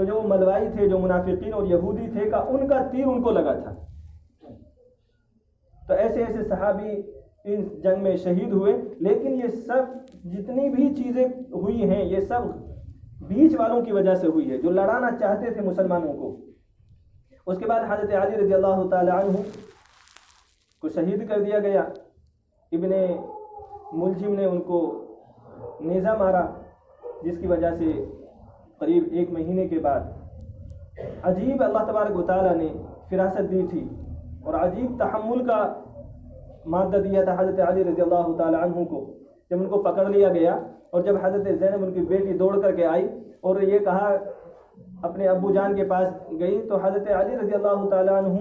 تو جو ملوائی تھے، جو منافقین اور یہودی تھے، کا ان کا تیر ان کو لگا تھا. تو ایسے ایسے صحابی اس جنگ میں شہید ہوئے. لیکن یہ سب جتنی بھی چیزیں ہوئی ہیں یہ سب بیچ والوں کی وجہ سے ہوئی ہے جو لڑانا چاہتے تھے مسلمانوں کو. اس کے بعد حضرت علی رضی اللہ تعالی عنہ کو شہید کر دیا گیا. ابن ملجم نے ان کو نیزہ مارا، جس کی وجہ سے قریب 1 مہینے کے بعد عجیب اللہ تبارک و تعالیٰ نے فراست دی تھی اور عجیب تحمل کا مادہ دیا تھا حضرت علی رضی اللہ تعالی عنہ کو. جب ان کو پکڑ لیا گیا اور جب حضرت زینب ان کی بیٹی دوڑ کر کے آئی اور یہ کہا اپنے ابو جان کے پاس گئی، تو حضرت علی رضی اللہ تعالی عنہ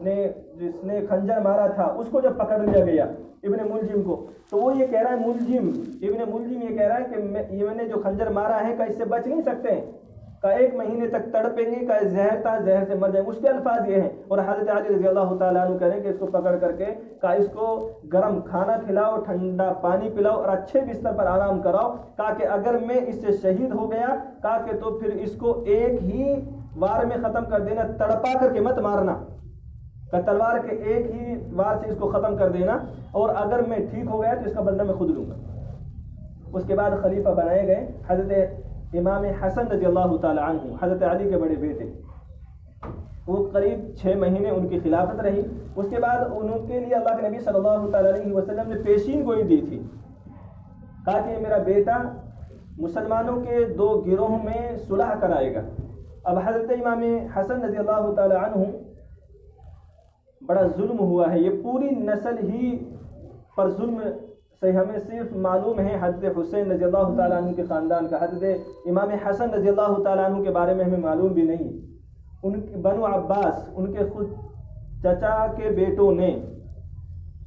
نے جس نے خنجر مارا تھا اس کو جب پکڑ لیا گیا ابن ملجم کو، تو وہ یہ کہہ رہا ہے ابن ملجم یہ کہہ رہا ہے کہ میں نے جو خنجر مارا ہے کہ اس سے بچ نہیں سکتے ہیں، کہ 1 مہینے تک تڑپیں گے، کہ زہر تھا زہر سے مر جائیں. اس کے الفاظ یہ ہیں. اور حضرت علی رضی اللہ تعالیٰ عنہ کہہ رہے ہیں کہ اس کو پکڑ کر کے کہ اس کو گرم کھانا کھلاؤ، ٹھنڈا پانی پلاؤ اور اچھے بستر پر آرام کراؤ، کہا کہ اگر میں اس سے شہید ہو گیا کہا کہ تو پھر اس کو ایک ہی وار میں ختم کر دینا، تڑپا کر کے مت مارنا، کہ تلوار کے ایک ہی وار سے اس کو ختم کر دینا، اور اگر میں ٹھیک ہو گیا تو اس کا بدلہ میں خود لوں گا. اس کے بعد خلیفہ بنائے گئے حضرت امام حسن رضی اللہ تعالی عنہ، حضرت علی کے بڑے بیٹے. وہ قریب 6 مہینے ان کی خلافت رہی. اس کے بعد ان کے لیے اللہ کے نبی صلی اللہ تعالی علیہ وسلم نے پیشین گوئی دی تھی، کہا کہ میرا بیٹا مسلمانوں کے 2 گروہوں میں صلح کرائے گا. اب حضرت امام حسن رضی اللہ تعالی عنہ بڑا ظلم ہوا ہے، یہ پوری نسل ہی پر ظلم سے ہمیں صرف معلوم ہے حضرت حسین رضی اللہ تعالیٰ عنہ کے خاندان کا. حضرت امام حسن رضی اللہ تعالیٰ عنہ کے بارے میں ہمیں معلوم بھی نہیں. ان کے بنو عباس، ان کے خود چچا کے بیٹوں نے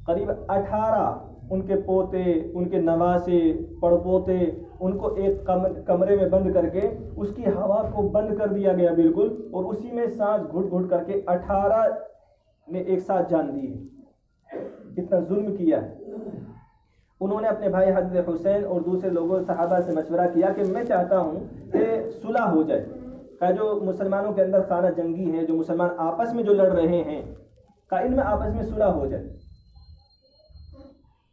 قریب 18 ان کے پوتے، ان کے نواسے، پڑپوتے، ان کو ایک کمرے میں بند کر کے اس کی ہوا کو بند کر دیا گیا بالکل، اور اسی میں سانس گھٹ گھٹ کر کے 18 نے ایک ساتھ جان دی ہے. اتنا ظلم کیا ہے. انہوں نے اپنے بھائی حضرت حسین اور دوسرے لوگوں صحابہ سے مشورہ کیا کہ میں چاہتا ہوں کہ صلح ہو جائے، کہ جو مسلمانوں کے اندر خانہ جنگی ہے، جو مسلمان آپس میں جو لڑ رہے ہیں، کہ ان میں آپس میں صلح ہو جائے.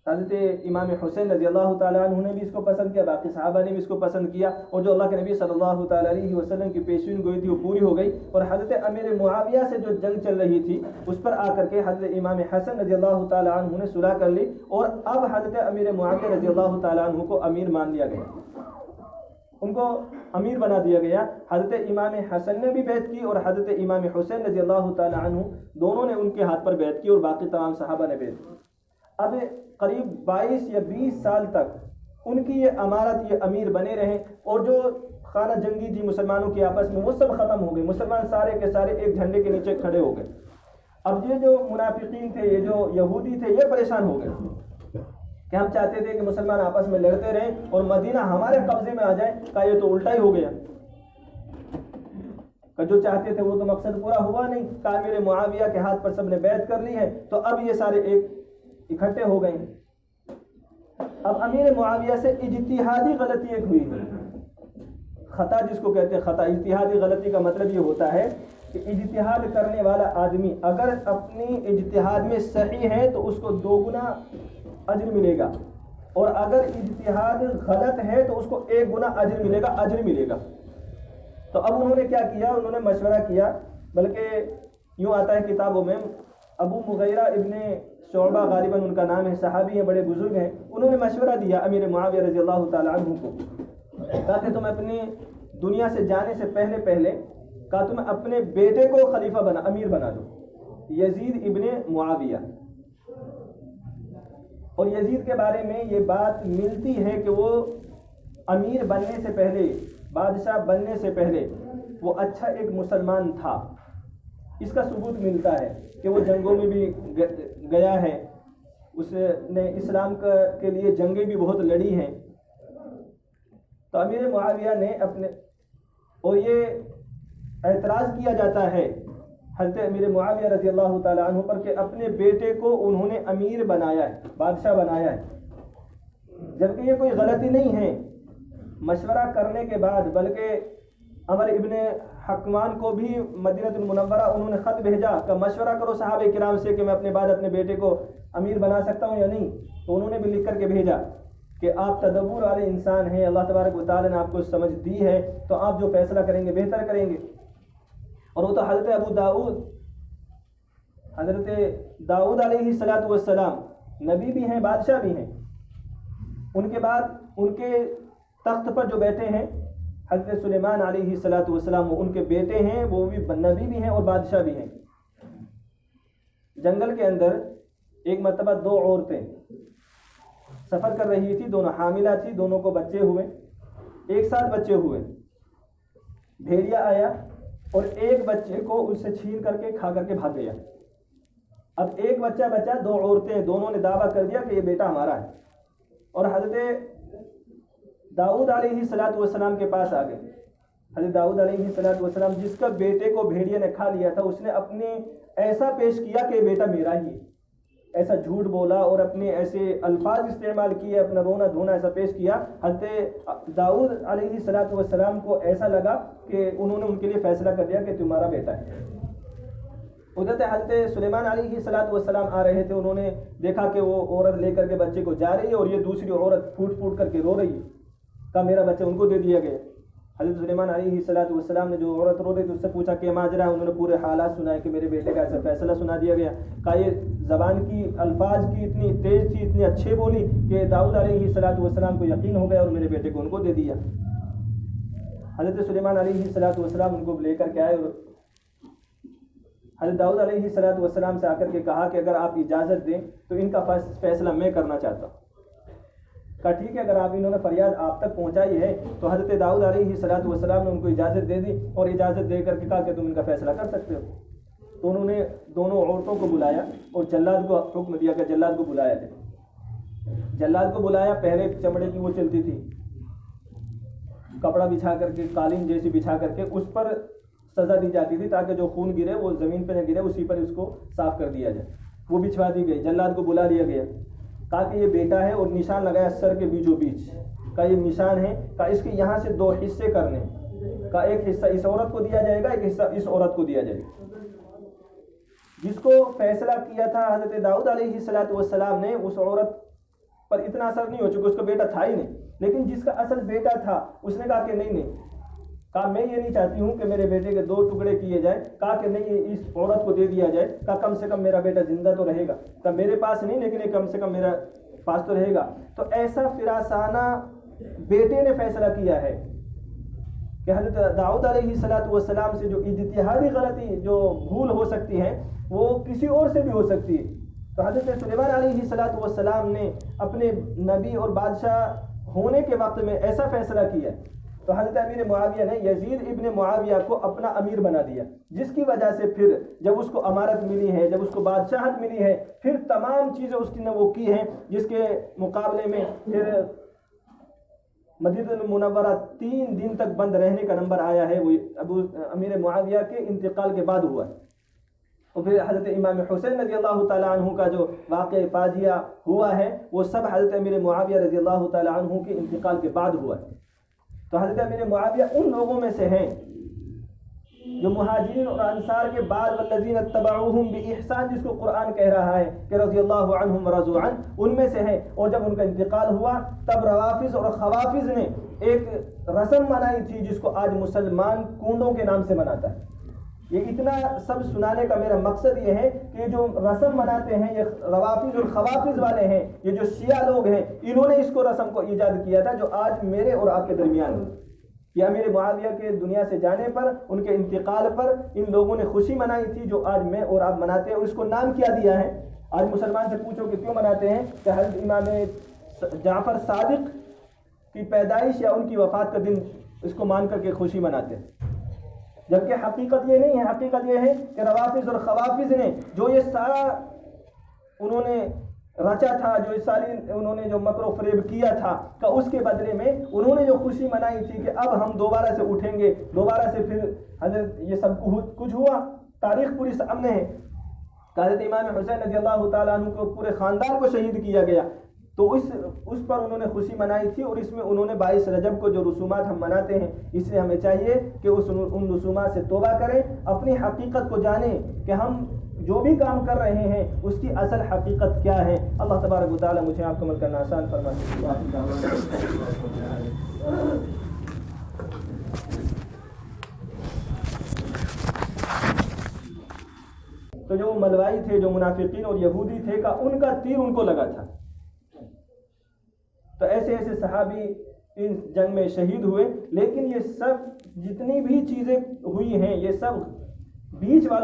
حضرت امام حسین رضی اللہ تعالیٰ عنہ نے بھی اس کو پسند کیا، باقی صحابہ نے بھی اس کو پسند کیا، اور جو اللہ کے نبی صلی اللہ تعالیٰ علیہ وسلم کی پیشین گوئی تھی وہ پوری ہو گئی. اور حضرت امیر معاویہ سے جو جنگ چل رہی تھی اس پر آ کر کے حضرت امام حسن رضی اللہ تعالیٰ عنہ نے صلح کر لی، اور اب حضرت امیر معاویہ رضی اللہ تعالیٰ عنہ کو امیر مان لیا گیا، ان کو امیر بنا دیا گیا. حضرت امام حسن نے بھی بیعت کی اور حضرت امام حسین رضی اللہ تعالیٰ عنہ دونوں نے ان کے ہاتھ پر بیعت کی، اور باقی تمام صحابہ نے بیعت کی. اب قریب 22 یا 20 سال تک ان کی یہ امارت، یہ امیر بنے رہے، اور جو خانہ جنگی تھی مسلمانوں کے آپس میں وہ سب ختم ہو گئے. مسلمان سارے کے سارے ایک جھنڈے کے نیچے کھڑے ہو گئے. اب یہ جو منافقین تھے، یہ جو یہودی تھے، یہ پریشان ہو گئے کہ ہم چاہتے تھے کہ مسلمان آپس میں لڑتے رہیں اور مدینہ ہمارے قبضے میں آ جائے، کہ یہ تو الٹا ہی ہو گیا، کہ جو چاہتے تھے وہ تو مقصد پورا ہوا نہیں. کہ امیر معاویہ کے ہاتھ پر سب نے بیعت کر لی ہے، تو اب یہ سارے ایک اکٹھے ہو گئے. اب امیر معاویہ سے اجتہادی غلطی ایک ہوئی ہے، خطا جس کو کہتے ہیں خطا. اجتہادی غلطی کا مطلب یہ ہوتا ہے کہ اجتہاد کرنے والا آدمی اگر اپنی اجتہاد میں صحیح ہے تو اس کو 2 گنا اجر ملے گا، اور اگر اجتہاد غلط ہے تو اس کو 1 گنا اجر ملے گا. تو اب انہوں نے کیا کیا، انہوں نے مشورہ کیا، بلکہ یوں آتا ہے کتابوں میں، ابو مغیرہ ابن شعبہ غالباً ان کا نام ہے، صحابی ہیں، بڑے بزرگ ہیں. انہوں نے مشورہ دیا امیر معاویہ رضی اللہ تعالی عنہ کو، کہا کہ تم اپنی دنیا سے جانے سے پہلے کہا تم اپنے بیٹے کو خلیفہ امیر بنا دو، یزید ابن معاویہ. اور یزید کے بارے میں یہ بات ملتی ہے کہ وہ امیر بننے سے پہلے، بادشاہ بننے سے پہلے وہ اچھا ایک مسلمان تھا. اس کا ثبوت ملتا ہے کہ وہ جنگوں میں بھی گیا ہے، اس نے اسلام کے لیے جنگیں بھی بہت لڑی ہیں. تو امیر معاویہ نے اور یہ اعتراض کیا جاتا ہے حضرت امیر معاویہ رضی اللہ تعالیٰ عنہ پر کہ اپنے بیٹے کو انہوں نے امیر بنایا ہے، بادشاہ بنایا ہے، جبکہ یہ کوئی غلطی نہیں ہے. مشورہ کرنے کے بعد، بلکہ عمر ابن حکمان کو بھی مدینہ المنورہ انہوں نے خط بھیجا کہ مشورہ کرو صحابہ کرام سے کہ میں اپنے بعد اپنے بیٹے کو امیر بنا سکتا ہوں یا نہیں. تو انہوں نے بھی لکھ کر کے بھیجا کہ آپ تدبر والے انسان ہیں، اللہ تبارک و تعالیٰ نے آپ کو سمجھ دی ہے، تو آپ جو فیصلہ کریں گے بہتر کریں گے. اور وہ تو حضرت ابو داؤد، حضرت داؤد علیہ السلام نبی بھی ہیں، بادشاہ بھی ہیں. ان کے بعد ان کے تخت پر جو بیٹھے ہیں حضرت سلیمان علیہ السلام، وہ ان کے بیٹے ہیں، وہ بھی نبی بھی ہیں اور بادشاہ بھی ہیں. جنگل کے اندر ایک مرتبہ دو عورتیں سفر کر رہی تھی، دونوں حاملہ تھی، دونوں کو بچے ہوئے، ایک ساتھ بچے ہوئے. بھیڑیا آیا اور ایک بچے کو اس سے چھین کر کے کھا کر کے بھاگ گیا. اب ایک بچہ بچا، دو عورتیں، دونوں نے دعویٰ کر دیا کہ یہ بیٹا ہمارا ہے. اور حضرت داؤد علیہ السلام کے پاس آ گئے. حضرت داؤد علیہ السلام جس کا بیٹے کو بھیڑیا نے کھا لیا تھا، اس نے اپنے ایسا پیش کیا کہ بیٹا میرا ہی ہے، ایسا جھوٹ بولا اور اپنے ایسے الفاظ استعمال کیے، اپنا رونا دھونا ایسا پیش کیا. حضرت داؤد علیہ السلام کو ایسا لگا کہ انہوں نے ان کے لیے فیصلہ کر دیا کہ تمہارا بیٹا ہے. ادھر حضرت سلیمان علیہ السلام آ رہے تھے، انہوں نے دیکھا کہ وہ عورت لے کر کے بچے کو جا رہی ہے اور یہ دوسری عورت پھوٹ پھوٹ کر کے رو رہی ہے، کہا میرا بچہ ان کو دے دیا گیا. حضرت سلیمان علیہ السلام نے جو عورت رو رہی تھی اس سے پوچھا کہ ماجرا ہے. انہوں نے پورے حالات سنائے کہ میرے بیٹے کا ایسا فیصلہ سنا دیا گیا. کہا یہ زبان کی الفاظ کی اتنی تیز تھی، اتنی اچھے بولی کہ داؤد علیہ السلام کو یقین ہو گیا اور میرے بیٹے کو ان کو دے دیا. حضرت سلیمان علیہ السلام ان کو لے کر کے آئے اور حضرت داؤد علیہ السلام سے آ کر کے کہا کہ اگر آپ اجازت دیں تو ان کا فیصلہ میں کرنا چاہتا ہوں. کہا ٹھیک ہے، اگر آپ انہوں نے فریاد آپ تک پہنچائی ہے تو حضرت داؤد علیہ السلام نے ان کو اجازت دے دی اور اجازت دے کر کے کہا کہ تم ان کا فیصلہ کر سکتے ہو. تو انہوں نے دونوں عورتوں کو بلایا اور جلاد کو حکم دیا کہ جلاد کو بلایا جائے. جلاد کو بلایا. پہلے چمڑے کی وہ چلتی تھی، کپڑا بچھا کر کے، قالین جیسی بچھا کر کے اس پر سزا دی جاتی تھی تاکہ جو خون گرے وہ زمین پہ نہ گرے، اسی پر اس کو صاف کر دیا جائے. وہ بچھوا دی گئی. جلاد کو بلا لیا گیا، کہا کہ یہ بیٹا ہے اور نشان لگایا سر کے بیچوں بیچ. کہا یہ نشان ہے. کہا اس کے یہاں سے دو حصے کرنے. کہا ایک حصہ اس عورت کو دیا جائے گا، ایک حصہ اس عورت کو دیا جائے گا. جس کو فیصلہ کیا تھا حضرت داؤد علیہ السلام نے، اس عورت پر اتنا اثر نہیں ہو چکا، اس کا بیٹا تھا ہی نہیں. لیکن جس کا اصل بیٹا تھا اس نے کہا کہ نہیں، کہا میں یہ نہیں چاہتی ہوں کہ میرے بیٹے کے 2 ٹکڑے کیے جائیں. کہا کہ نہیں، اس عورت کو دے دیا جائے. کہا کم سے کم میرا بیٹا زندہ تو رہے گا. کہا میرے پاس نہیں، لیکن یہ کم سے کم میرا پاس تو رہے گا. تو ایسا فراسانہ بیٹے نے فیصلہ کیا ہے کہ حضرت داؤد علیہ السلام سے جو اجتہادی غلطی، جو بھول ہو سکتی ہے، وہ کسی اور سے بھی ہو سکتی ہے. تو حضرت سلیمان علیہ السلام نے اپنے نبی اور بادشاہ ہونے کے وقت میں ایسا فیصلہ کیا. تو حضرت امیر معاویہ نے یزید ابن معاویہ کو اپنا امیر بنا دیا، جس کی وجہ سے پھر جب اس کو امارت ملی ہے، جب اس کو بادشاہت ملی ہے، پھر تمام چیزیں اس نے وہ کی ہیں، جس کے مقابلے میں پھر مدینہ المنورہ 3 دن تک بند رہنے کا نمبر آیا ہے، وہ امیر معاویہ کے انتقال کے بعد ہوا ہے. اور پھر حضرت امام حسین رضی اللہ تعالیٰ عنہ کا جو واقعہ فاجعہ ہوا ہے، وہ سب حضرت امیر معاویہ رضی اللہ تعالیٰ عنہ کے انتقال کے بعد ہوا ہے. تو حضرت امیر معاویہ ان لوگوں میں سے ہیں جو مہاجرین اور انصار کے بعد والذین اتبعوہم باحسان، جس کو قرآن کہہ رہا ہے کہ رضی اللہ عنہم ورضوا عنہ، ان میں سے ہیں. اور جب ان کا انتقال ہوا تب روافض اور خوافض نے ایک رسم منائی تھی جس کو آج مسلمان کنڈوں کے نام سے مناتا ہے. یہ اتنا سب سنانے کا میرا مقصد یہ ہے کہ جو رسم مناتے ہیں یہ روافض اور خوافض والے ہیں، یہ جو شیعہ لوگ ہیں، انہوں نے اس کو رسم کو ایجاد کیا تھا جو آج میرے اور آپ کے درمیان ہے. یہ امیر معاویہ کے دنیا سے جانے پر، ان کے انتقال پر ان لوگوں نے خوشی منائی تھی جو آج میں اور آپ مناتے ہیں. اور اس کو نام کیا دیا ہے؟ آج مسلمان سے پوچھو کہ کیوں مناتے ہیں، کہ حضرت امام جعفر صادق کی پیدائش یا ان کی وفات کا دن اس کو مان کر کے خوشی مناتے ہیں. جبکہ حقیقت یہ نہیں ہے. حقیقت یہ ہے کہ روافض اور خوافض نے جو یہ سارا انہوں نے رچا تھا، جو اس ساری انہوں نے جو مکر و فریب کیا تھا، کہ اس کے بدلے میں انہوں نے جو خوشی منائی تھی کہ اب ہم دوبارہ سے اٹھیں گے، دوبارہ سے پھر حضرت یہ سب کچھ ہوا. تاریخ پوری سامنے ہے. حضرت امام حسین رضی اللہ تعالیٰ عنہ کو پورے خاندان کو شہید کیا گیا. تو اس پر انہوں نے خوشی منائی تھی، اور اس میں انہوں نے 22 رجب کو جو رسومات ہم مناتے ہیں، اس لیے ہمیں چاہیے کہ ان رسومات سے توبہ کریں، اپنی حقیقت کو جانیں کہ ہم جو بھی کام کر رہے ہیں اس کی اصل حقیقت کیا ہے۔ اللہ تبارک و تعالیٰ مجھے آپ کو عمل کرنا آسان فرمائے۔ تو جو ملوائی تھے، جو منافقین اور یہودی تھے، ان کا تیر ان کو لگا تھا۔ تو ایسے ایسے صحابی ان جنگ میں شہید ہوئے، لیکن یہ سب جتنی بھی چیزیں ہوئی ہیں یہ سب بیچ والوں